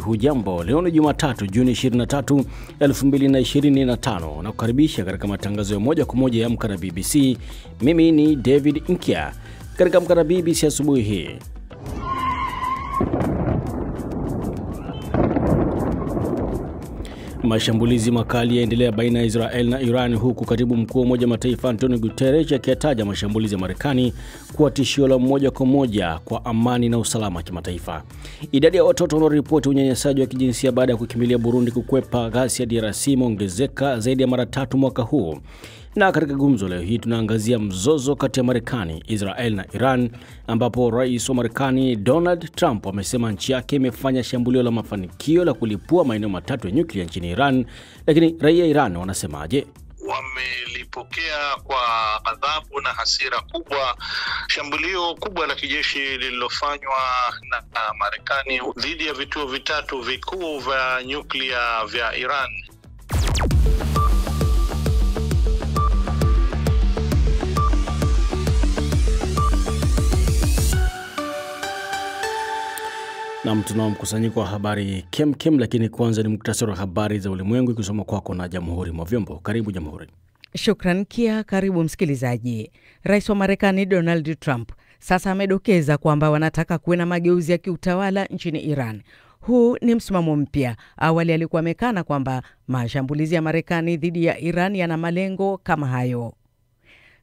Hujambo, leo ni Jumatatu, Juni 23, 2025 na kukaribisha katika matangazo ya moja kwa moja ya Amka na BBC. Mimi ni David Inkia. Katika Amka na BBC asubuhi hii, mashambulizi makali yaendelea baina ya Israel na Iran, huku katibu mkuu wa Umoja wa Mataifa Antonio Guterres akiyataja mashambulizi ya Marekani kuwa tishio la moja kwa moja kwa amani na usalama wa kimataifa. Idadi ya watoto wanaoripoti unyanyasaji wa kijinsia baada ya kukimbilia Burundi kukwepa ghasia ya DRC imeongezeka zaidi ya mara 3 mwaka huu. Na katika gumzo leo hii tunaangazia mzozo kati ya Marekani, Israel na Iran, ambapo rais wa Marekani Donald Trump amesema nchi yake imefanya shambulio la mafanikio la kulipua maeneo 3 ya nyuklia nchini Iran, lakini raia Iran wanasemaje? Wamelipokea kwa ghadhabu na hasira kubwa shambulio kubwa la kijeshi lililofanywa na Marekani dhidi ya vituo 3 vikuu vya nyuklia vya Iran. Na tunao mkusanyiko wa habari kem, lakini kwanza ni muktasari wa habari za ulimwengu ikisoma kwako na Jamhuri mwa Vyombo. Karibu Jamhuri. Shukran Kia, karibu msikilizaji. Rais wa Marekani Donald Trump sasa amedokeza kwamba wanataka kuwe na mageuzi ya kiutawala nchini Iran. Huu ni msimamo mpya. Awali alikuwa amekana kwamba mashambulizi ya Marekani dhidi ya Iran yana malengo kama hayo.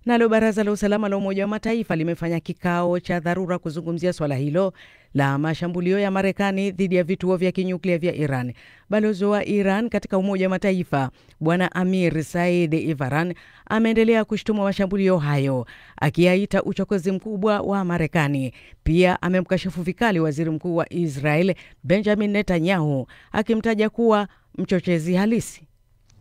Nalo Baraza la Usalama la Umoja wa Mataifa limefanya kikao cha dharura kuzungumzia swala hilo la mashambulio ya Marekani dhidi ya vituo vya kinyuklia vya Iran. Balozi wa Iran katika Umoja wa Mataifa, Bwana Amir Said Ivaran, ameendelea kushtumu mashambulio hayo, akiyaita uchokozi mkubwa wa Marekani. Pia amemkashifu vikali Waziri Mkuu wa Israel Benjamin Netanyahu, akimtaja kuwa mchochezi halisi.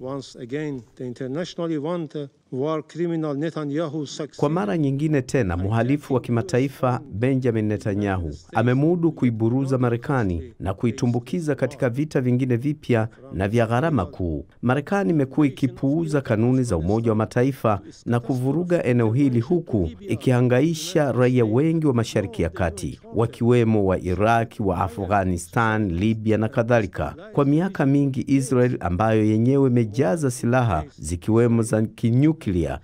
Once again, the internationally wanted war criminal Netanyahu Kwa mara nyingine tena, mhalifu wa kimataifa Benjamin Netanyahu amemudu kuiburuza Marekani na kuitumbukiza katika vita vingine vipya na vya gharama kuu. Marekani imekuwa ikipuuza kanuni za Umoja wa Mataifa na kuvuruga eneo hili, huku ikihangaisha raia wengi wa Mashariki ya Kati, wakiwemo wa Iraq, wa Afghanistan, Libya na kadhalika. Kwa miaka mingi, Israel ambayo yenyewe imejaza silaha zikiwemo za kinyuklia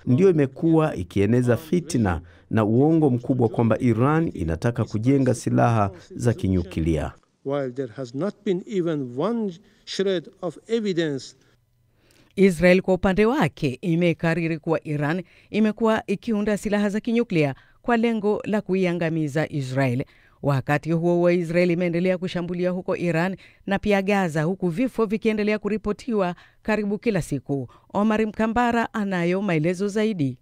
ndio imekuwa ikieneza fitina na uongo mkubwa kwamba Iran inataka kujenga silaha za kinyuklia. While there has not been even one shred of evidence. Israel kwa upande wake imekariri kuwa Iran imekuwa ikiunda silaha za kinyuklia kwa lengo la kuiangamiza Israel. Wakati huo Israel imeendelea kushambulia huko Iran na pia Gaza, huku vifo vikiendelea kuripotiwa karibu kila siku. Omar Mkambara anayo maelezo zaidi.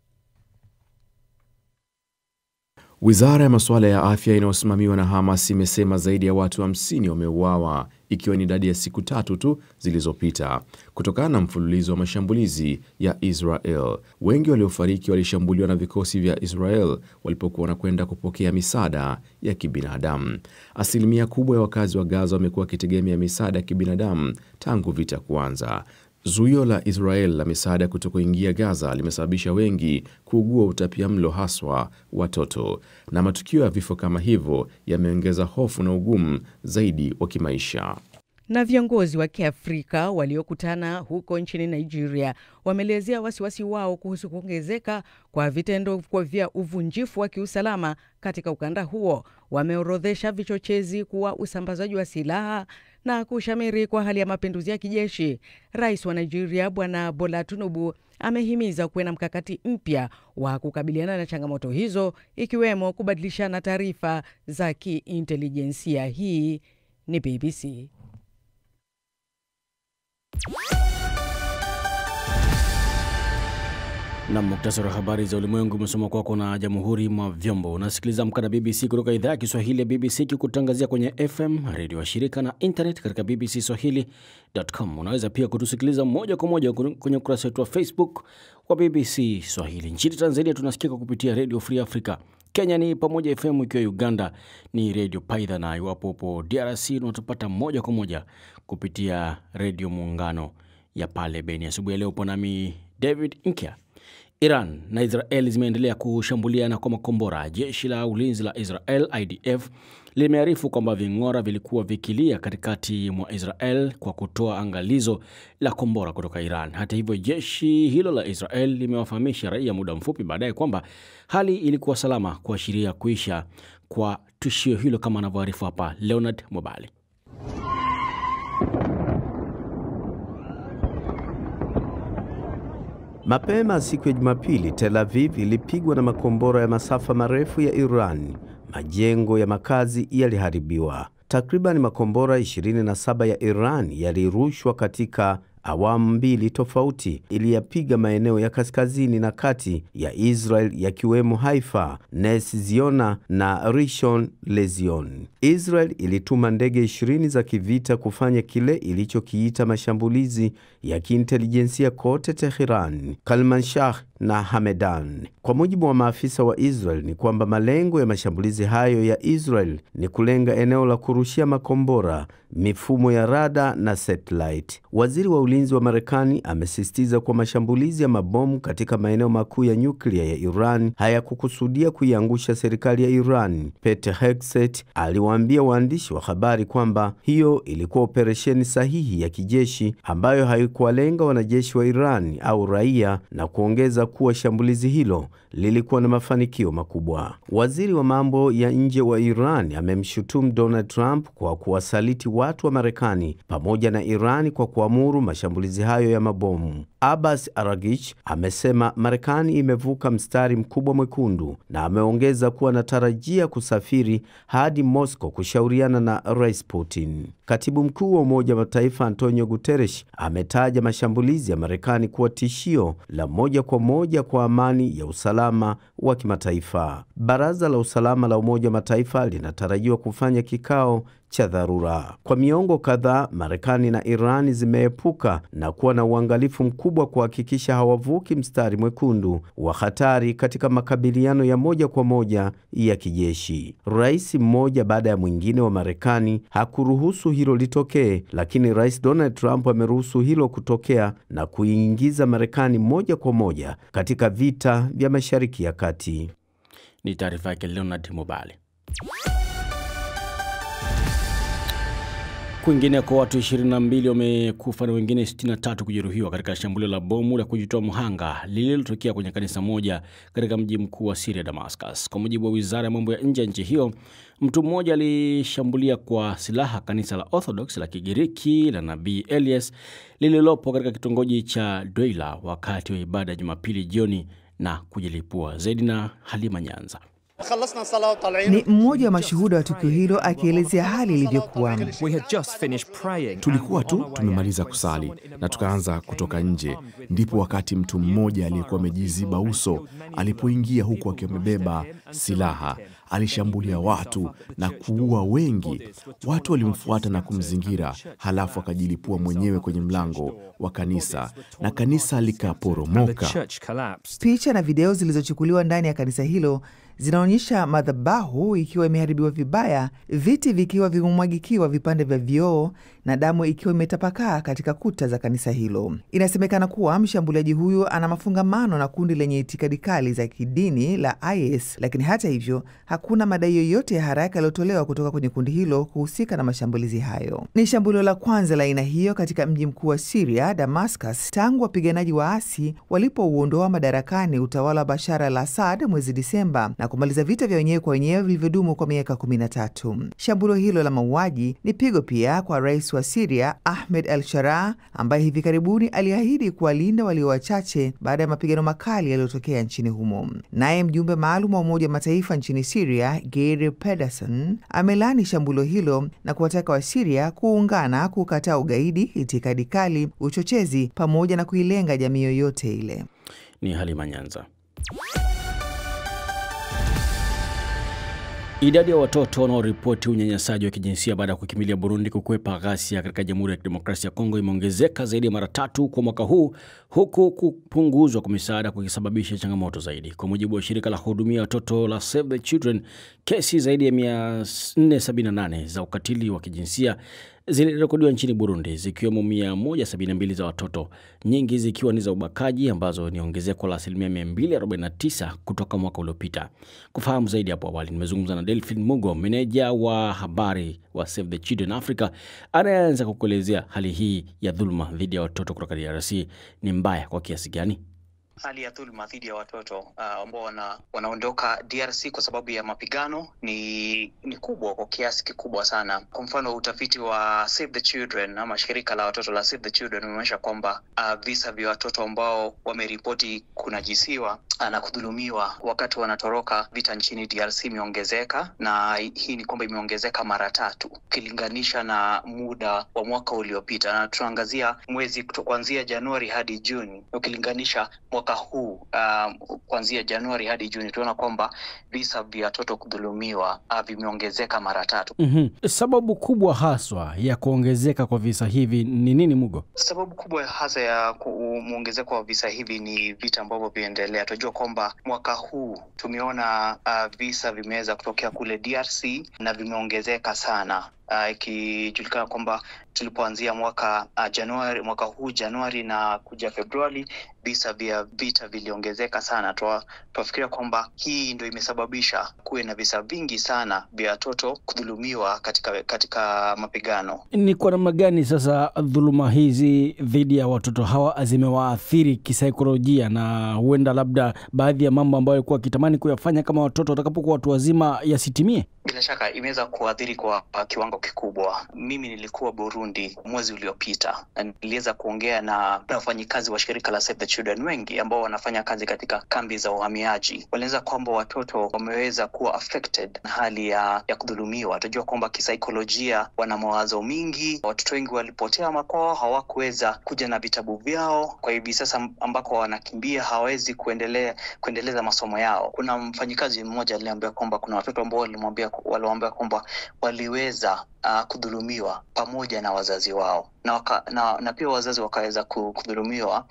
Wizara ya masuala ya afya inayosimamiwa na Hamas imesema zaidi ya watu 50 wameuawa, ikiwa ni idadi ya siku 3 tu zilizopita, kutokana na mfululizo wa mashambulizi ya Israel. Wengi waliofariki walishambuliwa na vikosi vya Israel walipokuwa wanakwenda kupokea misaada ya kibinadamu. Asilimia kubwa ya wakazi wa Gaza wamekuwa wakitegemea misaada ya kibinadamu tangu vita kuanza. Zuio la Israel la misaada kutokuingia Gaza limesababisha wengi kuugua utapiamlo, haswa watoto, na matukio ya vifo kama hivyo yameongeza hofu na ugumu zaidi wa kimaisha. Na viongozi wa Kiafrika waliokutana huko nchini Nigeria wameelezea wasiwasi wao kuhusu kuongezeka kwa vitendo vya uvunjifu wa kiusalama katika ukanda huo. Wameorodhesha vichochezi kuwa usambazaji wa silaha na kushamiri kwa hali ya mapinduzi ya kijeshi. Rais wa Nigeria Bwana Bola Tinubu amehimiza kuwe na mkakati mpya wa kukabiliana na changamoto hizo, ikiwemo kubadilishana taarifa za kiintelijensia. Hii ni BBC. Na muktasari wa habari za ulimwengu umesoma kwako na Jamhuri mwa Vyombo. Unasikiliza Amka na BBC kutoka idhaa ya Kiswahili ya BBC, kikutangazia kwenye FM, redio wa shirika na internet katika bbcswahili.com. Unaweza pia kutusikiliza moja kwa moja kwenye ukurasa wetu wa Facebook wa BBC Swahili. Nchini Tanzania tunasikika kupitia Radio Free Africa. Kenya ni Pamoja FM, ikiwa Uganda ni Radio Paidha, na iwapo upo DRC unatupata moja kwa moja kupitia Radio Muungano ya pale Beni. Asubuhi leo upo nami David Inkia. Iran na Israel zimeendelea kushambuliana kwa makombora. Jeshi la ulinzi la Israel IDF limearifu kwamba ving'ora vilikuwa vikilia katikati mwa Israel kwa kutoa angalizo la kombora kutoka Iran. Hata hivyo, jeshi hilo la Israel limewafahamisha raia muda mfupi baadaye kwamba hali ilikuwa salama, kuashiria kuisha kwa tishio hilo, kama anavyoarifu hapa Leonard Mobali. Mapema siku ya Jumapili, Tel Aviv ilipigwa na makombora ya masafa marefu ya Iran. Majengo ya makazi yaliharibiwa. Takriban makombora 27 ya Iran yalirushwa katika awamu mbili tofauti, iliyapiga maeneo ya kaskazini na kati ya Israel yakiwemo Haifa, Nes Ziona na Rishon Lezion. Israel ilituma ndege 20 za kivita kufanya kile ilichokiita mashambulizi ya kiintelijensia kote Tehran, Kalmanshah na Hamedan. Kwa mujibu wa maafisa wa Israel ni kwamba malengo ya mashambulizi hayo ya Israel ni kulenga eneo la kurushia makombora, mifumo ya rada na satellite. Waziri wa ulinzi wa Marekani amesisitiza kwa mashambulizi ya mabomu katika maeneo makuu ya nyuklia ya Iran hayakukusudia kuiangusha serikali ya Iran. Pete Hegseth aliwaambia waandishi wa habari kwamba hiyo ilikuwa operesheni sahihi ya kijeshi ambayo haikuwalenga wanajeshi wa Iran au raia, na kuongeza kuwa shambulizi hilo lilikuwa na mafanikio makubwa. Waziri wa mambo ya nje wa Iran amemshutumu Donald Trump kwa kuwasaliti watu wa Marekani pamoja na Iran kwa kuamuru mashambulizi hayo ya mabomu. Abbas Araghchi amesema Marekani imevuka mstari mkubwa mwekundu, na ameongeza kuwa anatarajia kusafiri hadi Moscow kushauriana na Rais Putin. Katibu mkuu wa Umoja wa Mataifa Antonio Guterres ametaja mashambulizi ya Marekani kuwa tishio la moja kwa moja kwa amani ya usalama wa kimataifa. Baraza la Usalama la Umoja wa Mataifa linatarajiwa kufanya kikao cha dharura. Kwa miongo kadhaa, Marekani na Iran zimeepuka na kuwa na uangalifu mkubwa kuhakikisha hawavuki mstari mwekundu wa hatari katika makabiliano ya moja kwa moja ya kijeshi. Rais mmoja baada ya mwingine wa Marekani hakuruhusu hilo litokee, lakini Rais Donald Trump ameruhusu hilo kutokea na kuingiza Marekani moja kwa moja katika vita vya Mashariki ya Kati. Ni taarifa yake Leonard Mobali. Kwingine kwa watu 22 wamekufa na wengine 63 kujeruhiwa katika shambulio la bomu la kujitoa mhanga lililotokea kwenye kanisa moja katika mji mkuu wa Syria, Damascus. Kwa mujibu wa Wizara ya Mambo ya Nje ya nchi hiyo, mtu mmoja alishambulia kwa silaha kanisa la Orthodox la Kigiriki la Nabii Elias lililopo katika kitongoji cha Doila wakati wa ibada ya Jumapili jioni na kujilipua. Zaidi na Halima Nyanza. Ni mmoja wa mashuhuda wa tukio hilo akielezea hali ilivyokuwa. Tulikuwa tu tumemaliza kusali na tukaanza kutoka nje, ndipo wakati mtu mmoja aliyekuwa amejiziba uso alipoingia huku akiwa amebeba silaha. Alishambulia watu na kuua wengi. Watu walimfuata na kumzingira, halafu akajilipua mwenyewe kwenye mlango wa kanisa na kanisa likaporomoka. Picha na video zilizochukuliwa ndani ya kanisa hilo zinaonyesha madhabahu ikiwa imeharibiwa vibaya, viti vikiwa vimemwagikiwa vipande vya vioo na damu ikiwa imetapakaa katika kuta za kanisa hilo. Inasemekana kuwa mshambuliaji huyu ana mafungamano na kundi lenye itikadi kali za kidini la IS, lakini hata hivyo hakuna madai yoyote ya haraka yaliyotolewa kutoka kwenye kundi hilo kuhusika na mashambulizi hayo. Ni shambulio la kwanza la aina hiyo katika mji mkuu wa Syria, Damascus, tangu wapiganaji waasi walipouondoa madarakani utawala wa Bashar al-Assad mwezi Disemba na kumaliza vita vya wenyewe kwa wenyewe vilivyodumu kwa miaka 13. Shambulio hilo la mauaji ni pigo pia kwa rais wa Syria Ahmed al-Sharaa, ambaye hivi karibuni aliahidi kuwalinda walio wachache baada ya mapigano makali yaliyotokea nchini humo. Naye mjumbe maalum wa Umoja wa Mataifa nchini Syria, Geir Pedersen, amelani shambulio hilo na kuwataka wa Syria kuungana kukataa ugaidi, itikadi kali, uchochezi pamoja na kuilenga jamii yoyote ile. Ni Halima Nyanza. Idadi ya watoto wanaoripoti unyanyasaji wa kijinsia baada ya kukimbilia Burundi kukwepa ghasia katika Jamhuri ya Kidemokrasia ya Kongo imeongezeka zaidi ya mara 3 kwa mwaka huu, huku kupunguzwa kwa misaada kukisababisha changamoto zaidi. Kwa mujibu wa shirika la hudumia watoto la Save the Children, kesi zaidi ya 478 za ukatili wa kijinsia zilirekodiwa nchini Burundi, zikiwemo 172 za watoto, nyingi zikiwa ni za ubakaji, ambazo ni ongezeko la 249% kutoka mwaka uliopita. Kufahamu zaidi hapo awali, nimezungumza na Delphine Mugo, meneja wa habari wa Save the Children Africa, anayeanza kukuelezea hali hii ya dhuluma dhidi ya watoto kutoka DRC ni mbaya kwa kiasi gani. Hali ya dhuluma dhidi ya watoto ambao wanaondoka DRC kwa sababu ya mapigano ni kubwa, kwa kiasi kikubwa sana. Kwa mfano, utafiti wa Save the Children ama shirika la watoto la Save the Children umeonyesha kwamba visa vya watoto ambao wameripoti kunajisiwa na kudhulumiwa wakati wanatoroka vita nchini DRC imeongezeka, na hii ni kwamba imeongezeka mara 3 ukilinganisha na muda wa mwaka uliopita. Na tunaangazia mwezi kuanzia Januari hadi Juni, ukilinganisha mwaka huu kuanzia Januari hadi Juni, tunaona kwamba visa vya watoto kudhulumiwa vimeongezeka mara 3. Sababu kubwa haswa ya kuongezeka kwa visa hivi ni nini, Mugo? Sababu kubwa hasa ya kuongezeka kwa visa hivi ni vita ambavyo vinaendelea. Tunajua kwamba mwaka huu tumeona visa vimeweza kutokea kule DRC na vimeongezeka sana. Ikijulikana kwamba tulipoanzia mwaka Januari na kuja Februari, visa vya vita viliongezeka sana. Tunafikiria kwamba hii ndio imesababisha kuwe na visa vingi sana vya watoto kudhulumiwa katika mapigano. Ni kwa namna gani sasa dhuluma hizi dhidi ya watoto hawa zimewaathiri kisaikolojia, na huenda labda baadhi ya mambo ambayo walikuwa kitamani kuyafanya kama watoto watakapokuwa watu wazima yasitimie? Bila shaka imeweza kuathiri kwa kiwango kikubwa. Mimi nilikuwa Burundi mwezi uliopita na niliweza kuongea na wafanyikazi wa shirika la Save the Children wengi ambao wanafanya kazi katika kambi za uhamiaji. Walieleza kwamba watoto wameweza kuwa affected na hali ya kudhulumiwa. Tunajua kwamba kisaikolojia wana mawazo mingi. Watoto wengi walipotea makwao, hawakuweza kuja na vitabu vyao. Kwa hivi sasa ambako wanakimbia hawezi kuendeleza masomo yao. Kuna mfanyikazi mmoja aliniambia kwamba kuna watoto ambao waliwaambia kwamba waliweza kudhulumiwa pamoja na wazazi wao, na pia wazazi wakaweza kudhulumiwa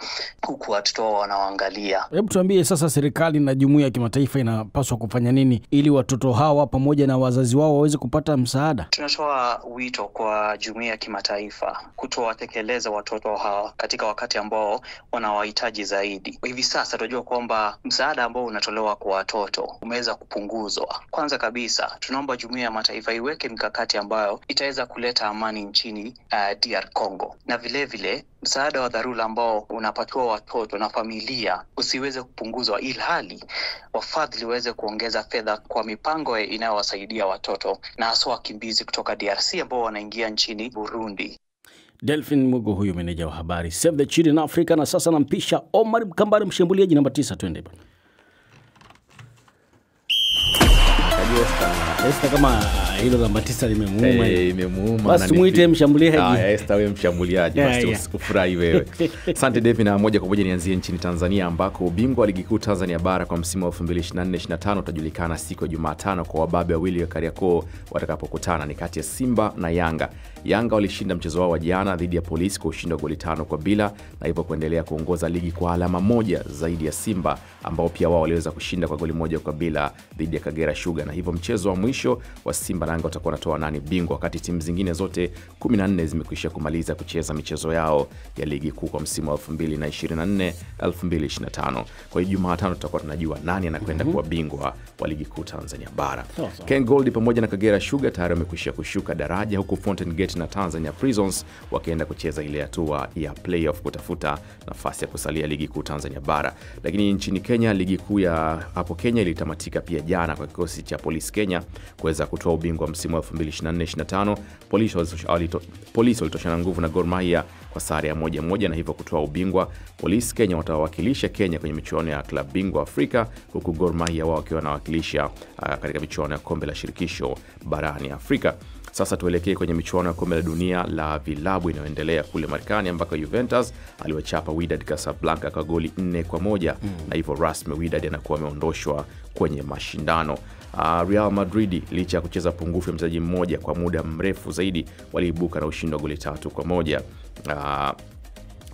huku watoto wao wanaangalia. Hebu tuambie sasa, serikali na jumuiya ya kimataifa inapaswa kufanya nini ili watoto hawa pamoja na wazazi wao waweze kupata msaada? Tunatoa wito kwa jumuiya ya kimataifa kutowatekeleza watoto hawa katika wakati ambao wanawahitaji zaidi. Hivi sasa tunajua kwamba msaada ambao unatolewa kwa watoto umeweza kupunguzwa. Kwanza kabisa, tunaomba jumuiya ya mataifa iweke mikakati ambayo itaweza kuleta amani nchini DR Congo, na vile msaada wa dharura ambao unapatiwa watoto na familia usiweze kupunguzwa, ilhali wafadhili waweze kuongeza fedha kwa mipango inayowasaidia watoto na hasa wakimbizi kutoka DRC ambao wanaingia nchini Burundi. Delphine Mugo, huyu meneja wa habari Save the Children Africa. Na sasa nampisha Omar Mkambari, mshambuliaji namba 9. Twende bwana. Esther, kama hilo namba 9 limemuuma. Imemuuma. Basi muite mshambuliaji. Esther, wewe mshambuliaji, basi usifurahi wewe. Asante David, na moja kwa moja nianzie nchini Tanzania ambako ubingwa wa ligi kuu Tanzania bara kwa msimu wa 2024-25 utajulikana siku ya Jumatano kwa wababe wawili wa Kariakoo watakapokutana. Ni kati ya Simba na Yanga. Yanga walishinda mchezo wao wa jana dhidi ya Polisi kwa ushindi wa goli 5-0 na hivyo kuendelea kuongoza ligi kwa alama 1 zaidi ya Simba ambao pia wao waliweza kushinda kwa goli 1-0 dhidi ya Kagera Sugar, na hivyo mchezo wa mwisho wa Simba na Yanga utakuwa natoa nani bingwa, wakati timu zingine zote 14 zimekwisha kumaliza kucheza michezo yao ya ligi kuu kwa msimu wa 2024-2025. Kwa hiyo Jumatano tutakuwa tunajua nani anakwenda kuwa bingwa wa ligi kuu Tanzania bara. Ken Gold pamoja na Kagera Sugar tayari wamekwisha kushuka daraja, huku Fountain Gate na Tanzania Prisons wakienda kucheza ile hatua ya playoff kutafuta nafasi ya kusalia ligi kuu Tanzania bara. Lakini nchini Kenya, ligi kuu ya hapo Kenya ilitamatika pia jana kwa kikosi cha Police Kenya kuweza kutoa ubingwa msimu wa 2024-25. Police walitoshana nguvu na Gor Mahia kwa sare ya 1-1 na hivyo kutoa ubingwa. Police Kenya watawakilisha Kenya kwenye michuano ya klabu bingwa Afrika, huku Gor Mahia wao wakiwa wanawakilisha katika michuano ya kombe la shirikisho barani Afrika. Sasa tuelekee kwenye michuano ya kombe la dunia la vilabu inayoendelea kule Marekani ambako Juventus aliwachapa Wydad Casablanca kwa goli 4-1 na hivyo rasmi Wydad anakuwa ameondoshwa kwenye mashindano. Real Madrid licha ya kucheza pungufu ya mchezaji mmoja kwa muda mrefu zaidi waliibuka na ushindi wa goli 3-1.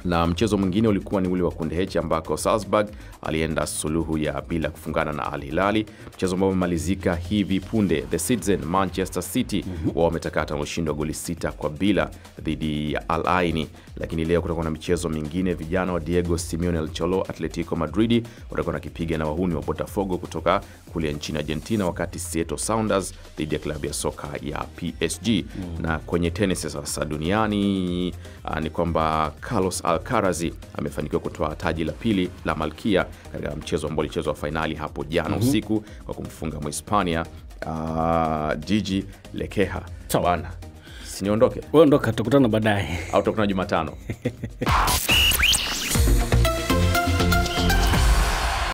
Na mchezo mwingine ulikuwa ni ule wa kundi H ambako Salzburg alienda suluhu ya bila kufungana na Al Hilali, mchezo ambao umemalizika hivi punde. The Citizen Manchester City wao wametakata ushindi wa goli 6-0 dhidi ya Al Aini. Lakini leo kutakuwa na michezo mingine. Vijana wa Diego Simeone El Cholo Atletico Madrid watakuwa na kipiga na wahuni wa Botafogo kutoka kule nchini Argentina, wakati Seattle Sounders dhidi ya klabu ya soka ya PSG. Na kwenye tennis sasa duniani ni kwamba Carlos Alcaraz amefanikiwa kutoa taji la pili la Malkia katika mchezo ambao ulichezwa finali hapo jana usiku kwa kumfunga Mhispania Gigi Lekeha. Bwana, siniondoke. Wewe ondoka, tutakutana baadaye au tutakutana Jumatano.